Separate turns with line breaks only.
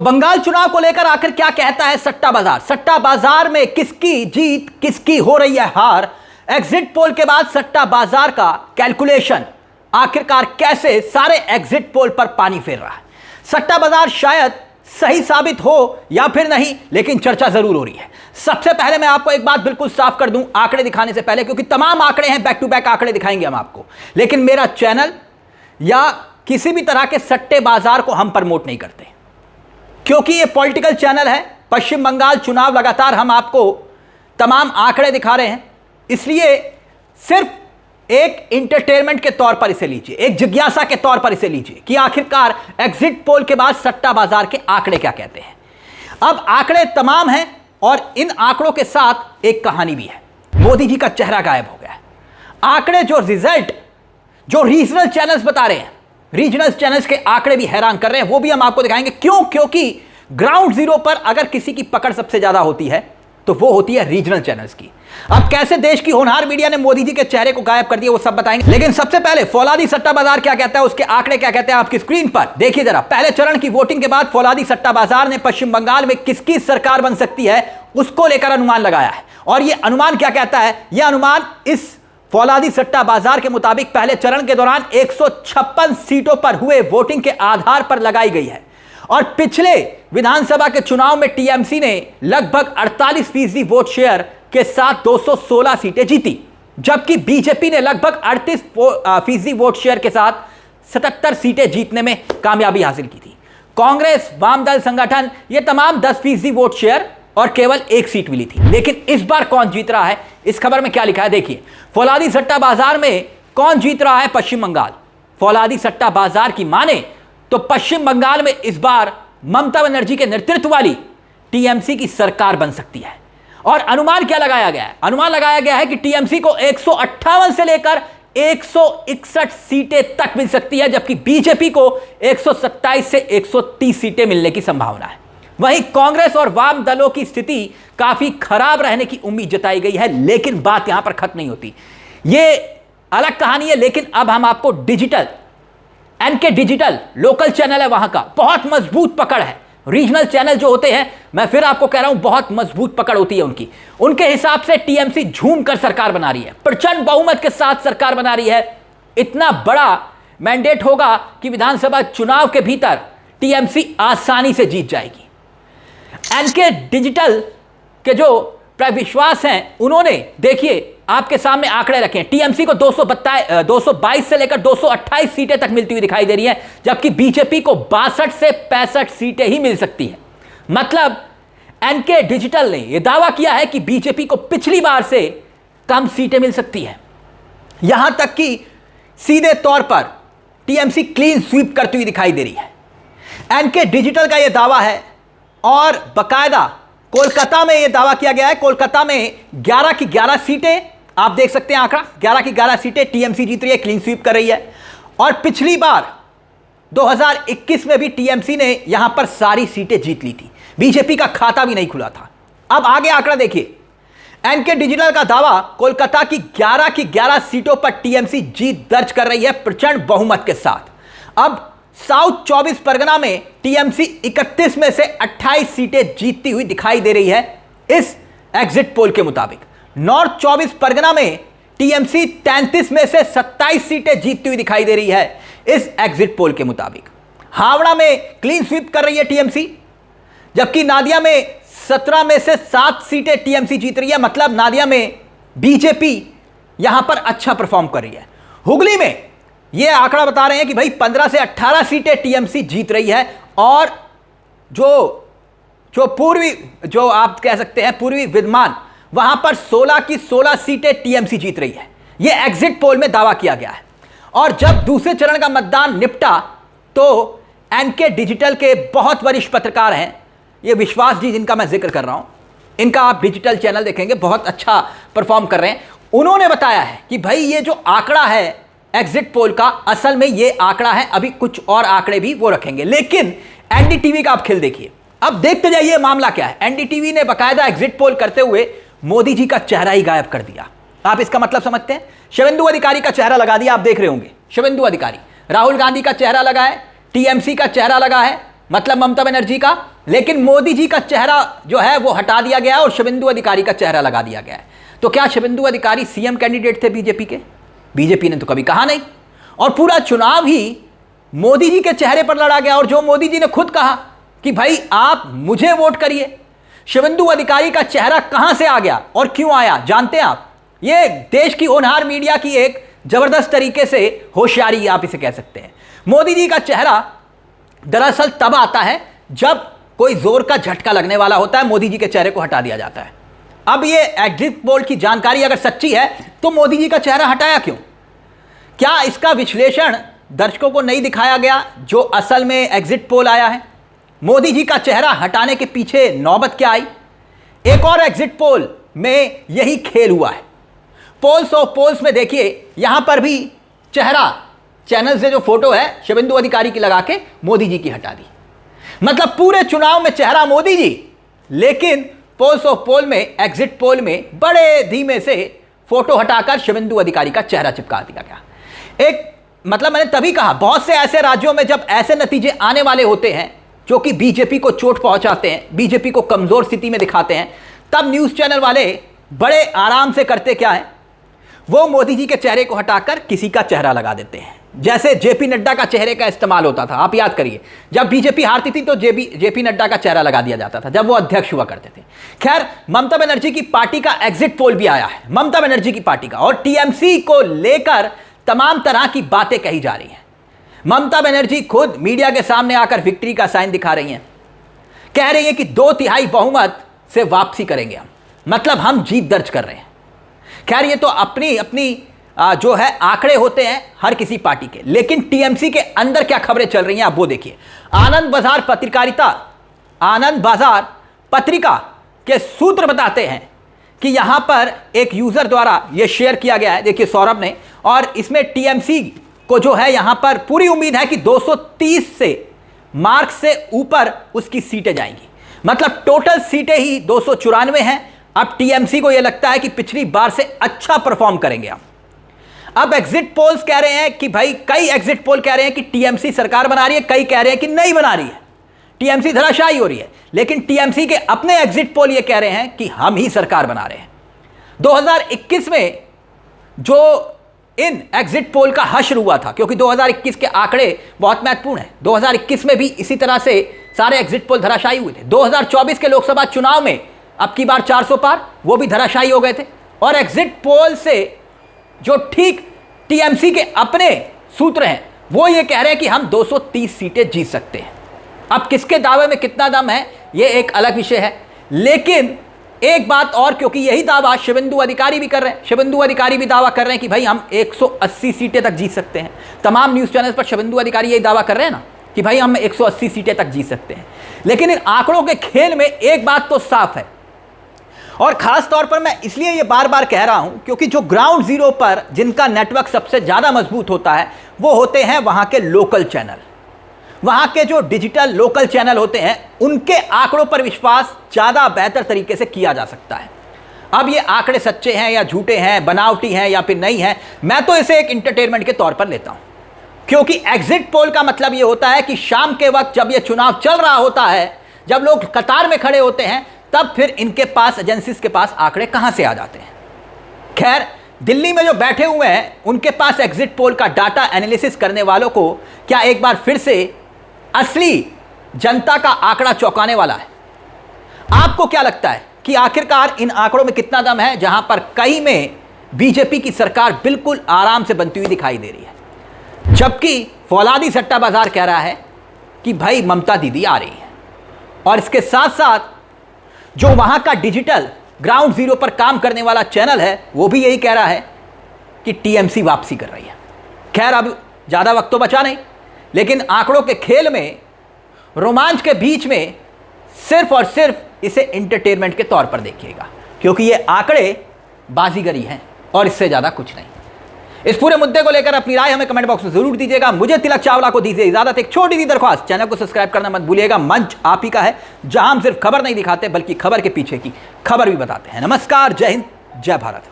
बंगाल चुनाव को लेकर आखिर क्या कहता है सट्टा बाजार। सट्टा बाजार में किसकी जीत किसकी हो रही है हार। एग्जिट पोल के बाद सट्टा बाजार का कैलकुलेशन आखिरकार कैसे सारे एग्जिट पोल पर पानी फेर रहा है। सट्टा बाजार शायद सही साबित हो या फिर नहीं, लेकिन चर्चा जरूर हो रही है। सबसे पहले मैं आपको एक बात बिल्कुल साफ कर दूं आंकड़े दिखाने से पहले, क्योंकि तमाम आंकड़े हैं, बैक टू बैक आंकड़े दिखाएंगे हम आपको, लेकिन मेरा चैनल या किसी भी तरह के सट्टे बाजार को हम प्रमोट नहीं करते, क्योंकि ये पॉलिटिकल चैनल है। पश्चिम बंगाल चुनाव लगातार हम आपको तमाम आंकड़े दिखा रहे हैं, इसलिए सिर्फ एक इंटरटेनमेंट के तौर पर इसे लीजिए, एक जिज्ञासा के तौर पर इसे लीजिए कि आखिरकार एग्जिट पोल के बाद सट्टा बाजार के आंकड़े क्या कहते हैं। अब आंकड़े तमाम हैं और इन आंकड़ों के साथ एक कहानी भी है। मोदी जी का चेहरा गायब हो गया है। आंकड़े जो रिजल्ट जो रीजनल चैनल्स बता रहे हैं, रीजनल चैनल्स के आंकड़े भी हैरान कर रहे हैं, वो भी हम आपको दिखाएंगे। क्यों? क्योंकि ग्राउंड जीरो पर अगर किसी की पकड़ सबसे ज्यादा होती है तो वो होती है रीजनल चैनल्स की। अब कैसे देश की होनहार मीडिया ने मोदी जी के चेहरे को गायब कर दिया वो सब बताएंगे, लेकिन सबसे पहले फौलादी सट्टा बाजार क्या कहता है, उसके आंकड़े क्या कहते हैं आपकी स्क्रीन पर देखिए जरा। पहले चरण की वोटिंग के बाद फौलादी सट्टा बाजार ने पश्चिम बंगाल में किसकी सरकार बन सकती है उसको लेकर अनुमान लगाया है। और यह अनुमान क्या कहता है? यह अनुमान इस फौलादी सट्टा बाजार के मुताबिक पहले चरण के दौरान 156 सीटों पर हुए वोटिंग के आधार पर लगाई गई है। और पिछले विधानसभा के चुनाव में टीएमसी ने लगभग 48% वोट शेयर के साथ 216 सीटें जीती, जबकि बीजेपी ने लगभग 38% वोट शेयर के साथ 77 सीटें जीतने में कामयाबी हासिल की थी। कांग्रेस, वामदल संगठन ये तमाम 10% वोट शेयर और केवल एक सीट मिली थी। लेकिन इस बार कौन जीत रहा है, इस खबर में क्या लिखा है देखिए। फौलादी सट्टा बाजार में कौन जीत रहा है? पश्चिम बंगाल। फौलादी सट्टा बाजार की माने तो पश्चिम बंगाल में इस बार ममता बनर्जी के नेतृत्व वाली टीएमसी की सरकार बन सकती है। और अनुमान क्या लगाया गया है? अनुमान लगाया गया है कि टीएमसी को 158 से लेकर 161 सीटें तक मिल सकती है, जबकि बीजेपी को 127 से 130 सीटें मिलने की संभावना है। वहीं कांग्रेस और वाम दलों की स्थिति काफी खराब रहने की उम्मीद जताई गई है, लेकिन बात यहां पर खत्म नहीं होती। यह अलग कहानी है, लेकिन अब हम आपको digital NK digital local channel है, वहां का बहुत मजबूत पकड़ है। रीजनल चैनल जो होते हैं, मैं फिर आपको कह रहा हूं, बहुत मजबूत पकड़ होती है उनकी। उनके हिसाब से टीएमसी झूम कर सरकार बना रही है, प्रचंड बहुमत के साथ सरकार बना रही है। इतना बड़ा मैंडेट होगा कि विधानसभा चुनाव के भीतर टीएमसी आसानी से जीत जाएगी। एनके डिजिटल के जो विश्वास हैं, उन्होंने देखिए आपके सामने आंकड़े रखे हैं। टीएमसी को 222 से लेकर 228 सीटें तक मिलती हुई दिखाई दे रही हैं, जबकि बीजेपी को 62 से 65 सीटें ही मिल सकती हैं। मतलब एनके डिजिटल ने यह दावा किया है कि बीजेपी को पिछली बार से कम सीटें मिल सकती हैं। यहां तक कि सीधे तौर पर टीएमसी क्लीन स्वीप करती हुई दिखाई दे रही है। एनके डिजिटल का यह दावा है और बाकायदा कोलकाता में यह दावा किया गया है। कोलकाता में 11 की 11 सीटें, आप देख सकते हैं आंकड़ा, 11 की 11 सीटें टीएमसी जीत रही है, क्लीन स्वीप कर रही है। और पिछली बार 2021 में भी टीएमसी ने यहां पर सारी सीटें जीत ली थी, बीजेपी का खाता भी नहीं खुला था। अब आगे आंकड़ा देखिए। एनके डिजिटल का दावा, कोलकाता की 11 सीटों पर टीएमसी जीत दर्ज कर रही है प्रचंड बहुमत के साथ। अब साउथ 24 परगना में टीएमसी 31 में से 28 सीटें जीतती हुई दिखाई दे रही है इस एग्जिट पोल के मुताबिक। नॉर्थ 24 परगना में टीएमसी 33 में से 27 सीटें जीतती हुई दिखाई दे रही है इस एग्जिट पोल के मुताबिक। हावड़ा में क्लीन स्वीप कर रही है टीएमसी, जबकि नादिया में 17 में से 7 सीटें टीएमसी जीत रही है। मतलब नादिया में बीजेपी यहां पर अच्छा परफॉर्म कर रही है। हुगली में यह आंकड़ा बता रहे हैं कि भाई 15 से 18 सीटें टीएमसी जीत रही है। और जो पूर्वी, जो आप कह सकते हैं पूर्वी विद्यमान, वहां पर 16 की 16 सीटें टीएमसी जीत रही है। यह एग्जिट पोल में दावा किया गया है। और जब दूसरे चरण का मतदान निपटा तो एनके डिजिटल के बहुत वरिष्ठ पत्रकार हैं, ये विश्वास जी जिनका मैं जिक्र कर रहा हूं, इनका आप डिजिटल चैनल देखेंगे, बहुत अच्छा परफॉर्म कर रहे हैं। उन्होंने बताया है कि भाई ये जो आंकड़ा है एग्जिट पोल का, असल में ये आंकड़ा है, अभी कुछ और आंकड़े भी वो रखेंगे। लेकिन एनडीटीवी का आप खेल देखिए, अब देखते जाइए मामला क्या है। एनडीटीवी ने बाकायदा एग्जिट पोल करते हुए मोदी जी का चेहरा ही गायब कर दिया। आप इसका मतलब समझते हैं? शुवेंदु अधिकारी का चेहरा लगा दिया, आप देख रहे होंगे। शुवेंदु अधिकारी, राहुल गांधी का चेहरा लगा है, टीएमसी का चेहरा लगा है, मतलब ममता बनर्जी का, लेकिन मोदी जी का चेहरा जो है वो हटा दिया गया और शुभेंदु अधिकारी का चेहरा लगा दिया गया है। तो क्या शुभेंदु अधिकारी सीएम कैंडिडेट थे बीजेपी के? बीजेपी ने तो कभी कहा नहीं, और पूरा चुनाव ही मोदी जी के चेहरे पर लड़ा गया। और जो मोदी जी ने खुद कहा कि भाई आप मुझे वोट करिए, शुभेंदु अधिकारी का चेहरा कहां से आ गया और क्यों आया जानते हैं आप? ये देश की होनहार मीडिया की एक जबरदस्त तरीके से होशियारी आप इसे कह सकते हैं। मोदी जी का चेहरा दरअसल तब आता है जब कोई जोर का झटका लगने वाला होता है, मोदी जी के चेहरे को हटा दिया जाता है। अब ये एग्जिट पोल की जानकारी अगर सच्ची है तो मोदी जी का चेहरा हटाया क्यों? क्या इसका विश्लेषण दर्शकों को नहीं दिखाया गया जो असल में एग्जिट पोल आया है? मोदी जी का चेहरा हटाने के पीछे नौबत क्या आई? एक और एग्जिट पोल में यही खेल हुआ है। पोल्स ऑफ पोल्स में देखिए, यहां पर भी चेहरा चैनल से जो फोटो है शुभेंदु अधिकारी की लगा के मोदी जी की हटा दी। मतलब पूरे चुनाव में चेहरा मोदी जी, लेकिन पोल्स ऑफ पोल में, एग्जिट पोल में बड़े धीमे से फोटो हटाकर शुभेंदु अधिकारी का चेहरा चिपका दिया गया। एक मतलब मैंने तभी कहा, बहुत से ऐसे राज्यों में जब ऐसे नतीजे आने वाले होते हैं जो कि बीजेपी को चोट पहुंचाते हैं, बीजेपी को कमजोर स्थिति में दिखाते हैं, तब न्यूज चैनल वाले बड़े आराम से करते क्या है, वो मोदी जी के चेहरे को हटाकर किसी का चेहरा लगा देते हैं। जैसे जेपी नड्डा का चेहरे का इस्तेमाल होता था, आप याद करिए, जब बीजेपी हारती थी तो जेपी नड्डा का चेहरा लगा दिया जाता था जब वो अध्यक्ष हुआ करते थे। खैर, ममता बनर्जी की पार्टी का एग्जिट पोल भी आया है, ममता बनर्जी की पार्टी का, और टीएमसी को लेकर तमाम तरह की बातें कही जा रही हैं। ममता बनर्जी खुद मीडिया के सामने आकर विक्ट्री का साइन दिखा रही हैं, कह रही है कि 2/3 बहुमत से वापसी करेंगे हम, मतलब हम जीत दर्ज कर रहे हैं। खैर, ये तो अपनी अपनी जो है आंकड़े होते हैं हर किसी पार्टी के, लेकिन टीएमसी के अंदर क्या खबरें चल रही हैं आप वो देखिए। आनंद बाजार पत्रिका के सूत्र बताते हैं कि यहां पर एक यूजर द्वारा यह शेयर किया गया है, देखिए सौरभ ने, और इसमें टीएमसी को जो है यहां पर पूरी उम्मीद है कि 230 से मार्क से ऊपर उसकी सीटें जाएंगी। मतलब टोटल सीटें ही 294 हैं। अब टीएमसी को यह लगता है कि पिछली बार से अच्छा परफॉर्म करेंगे हम। अब एग्जिट पोल्स कह रहे हैं कि भाई, कई एग्जिट पोल कह रहे हैं कि टीएमसी सरकार बना रही है, कई कह रहे हैं कि नहीं बना रही है, टीएमसी धराशायी हो रही है। लेकिन टीएमसी के अपने एग्जिट पोल ये कह रहे हैं कि हम ही सरकार बना रहे हैं। 2021 में जो इन एग्जिट पोल का हश्र हुआ था, क्योंकि 2021 के आंकड़े बहुत महत्वपूर्ण हैं, 2021 में भी इसी तरह से सारे एग्जिट पोल धराशायी हुए थे। 2024 के लोकसभा चुनाव में अब की बार 400 पार, वो भी धराशायी हो गए थे। और एग्जिट पोल से जो ठीक टीएमसी के अपने सूत्र हैं वो ये कह रहे हैं कि हम 230 सीटें जीत सकते हैं। अब किसके दावे में कितना दम है ये एक अलग विषय है, लेकिन एक बात और, क्योंकि यही दावा शुभेंदु अधिकारी भी कर रहे हैं, शुभेंदु अधिकारी भी दावा कर रहे हैं कि भाई हम 180 सीटें तक जीत सकते हैं। तमाम न्यूज़ चैनल पर शुभेंदु अधिकारी यही दावा कर रहे हैं ना कि भाई हम 180 सीटें तक जीत सकते हैं। लेकिन इन आंकड़ों के खेल में एक बात तो साफ है, और खास तौर पर मैं इसलिए ये बार बार कह रहा हूं क्योंकि जो ग्राउंड जीरो पर जिनका नेटवर्क सबसे ज़्यादा मजबूत होता है वो होते हैं वहां के लोकल चैनल, वहां के जो डिजिटल लोकल चैनल होते हैं, उनके आंकड़ों पर विश्वास ज़्यादा बेहतर तरीके से किया जा सकता है। अब ये आंकड़े सच्चे हैं या झूठे हैं, बनावटी हैं या फिर नहीं है, मैं तो इसे एक इंटरटेनमेंट के तौर पर लेता हूं, क्योंकि एग्जिट पोल का मतलब ये होता है कि शाम के वक्त जब ये चुनाव चल रहा होता है, जब लोग कतार में खड़े होते हैं, तब फिर इनके पास, एजेंसीज के पास आंकड़े कहां से आ जाते हैं। खैर, दिल्ली में जो बैठे हुए हैं उनके पास एग्जिट पोल का डाटा एनालिसिस करने वालों को क्या एक बार फिर से असली जनता का आंकड़ा चौंकाने वाला है? आपको क्या लगता है कि आखिरकार इन आंकड़ों में कितना दम है, जहां पर कई में बीजेपी की सरकार बिल्कुल आराम से बनती हुई दिखाई दे रही है, जबकि फौलादी सट्टा बाजार कह रहा है कि भाई ममता दीदी आ रही है। और इसके साथ साथ जो वहां का डिजिटल ग्राउंड जीरो पर काम करने वाला चैनल है वो भी यही कह रहा है कि टीएमसी वापसी कर रही है। खैर, अब ज़्यादा वक्त तो बचा नहीं, लेकिन आंकड़ों के खेल में, रोमांच के बीच में सिर्फ और सिर्फ इसे एंटरटेनमेंट के तौर पर देखिएगा, क्योंकि ये आंकड़े बाजीगरी हैं और इससे ज़्यादा कुछ नहीं। इस पूरे मुद्दे को लेकर अपनी राय हमें कमेंट बॉक्स में जरूर दीजिएगा। मुझे तिलक चावला को दीजिए इजाजत। एक छोटी सी दरख्वास्त, चैनल को सब्सक्राइब करना मत भूलिएगा। मंच आप ही का है जहां हम सिर्फ खबर नहीं दिखाते बल्कि खबर के पीछे की खबर भी बताते हैं। नमस्कार, जय हिंद, जय भारत।